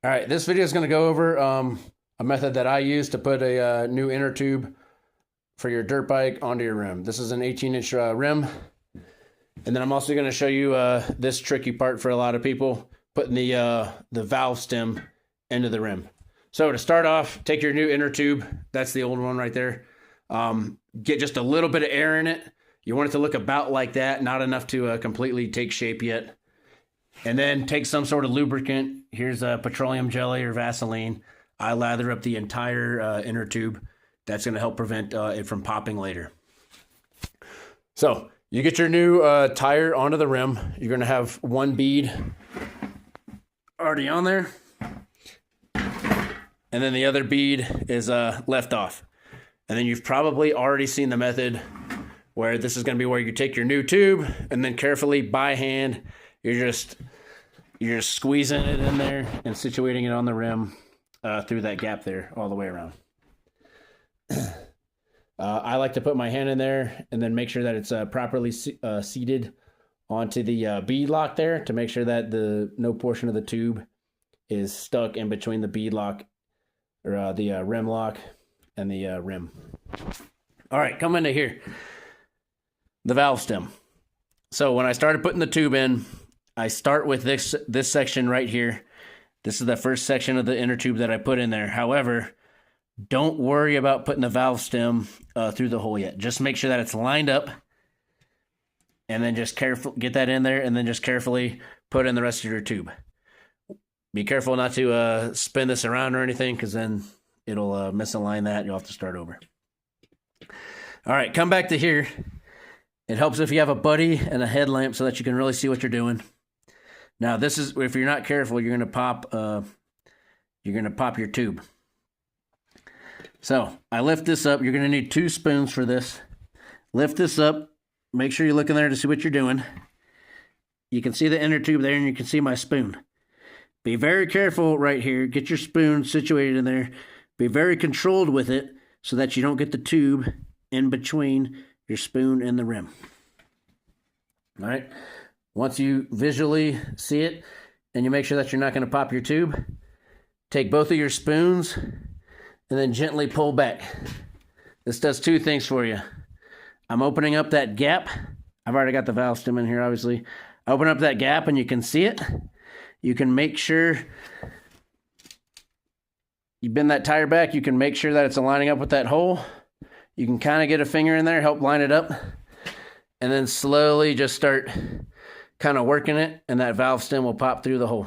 All right, this video is going to go over a method that I use to put a new inner tube for your dirt bike onto your rim. This is an 18-inch rim. And then I'm also going to show you this tricky part for a lot of people, putting the valve stem into the rim. So to start off, take your new inner tube. That's the old one right there. Get just a little bit of air in it. You want it to look about like that, not enough to completely take shape yet. And then take some sort of lubricant. Here's a petroleum jelly or Vaseline. I lather up the entire inner tube. That's going to help prevent it from popping later. So you get your new tire onto the rim. You're going to have one bead already on there. And then the other bead is left off. And then you've probably already seen the method where this is going to be where you take your new tube and then carefully by hand, you're just squeezing it in there and situating it on the rim through that gap there all the way around. I like to put my hand in there and then make sure that it's properly seated onto the bead lock there to make sure that no portion of the tube is stuck in between the bead lock or the rim lock and the rim. All right, come into here. The valve stem. So when I started putting the tube in, I start with this section right here. This is the first section of the inner tube that I put in there. However, don't worry about putting the valve stem through the hole yet. Just make sure that it's lined up, and then just get that in there, and then just carefully put in the rest of your tube. Be careful not to spin this around or anything, because then it'll misalign that. You'll have to start over. All right, come back to here. It helps if you have a buddy and a headlamp so that you can really see what you're doing. Now, this is if you're not careful, you're gonna pop your tube. So I lift this up. You're gonna need 2 spoons for this. Lift this up. Make sure you look in there to see what you're doing. You can see the inner tube there, and you can see my spoon. Be very careful right here. Get your spoon situated in there. Be very controlled with it so that you don't get the tube in between your spoon and the rim. All right. Once you visually see it and you make sure that you're not going to pop your tube, take both of your spoons and then gently pull back. This does 2 things for you. I'm opening up that gap. I've already got the valve stem in here, obviously. I open up that gap and you can see it. You can make sure you bend that tire back. You can make sure that it's aligning up with that hole. You can kind of get a finger in there, help line it up, and then slowly just start kind of working it, and that valve stem will pop through the hole.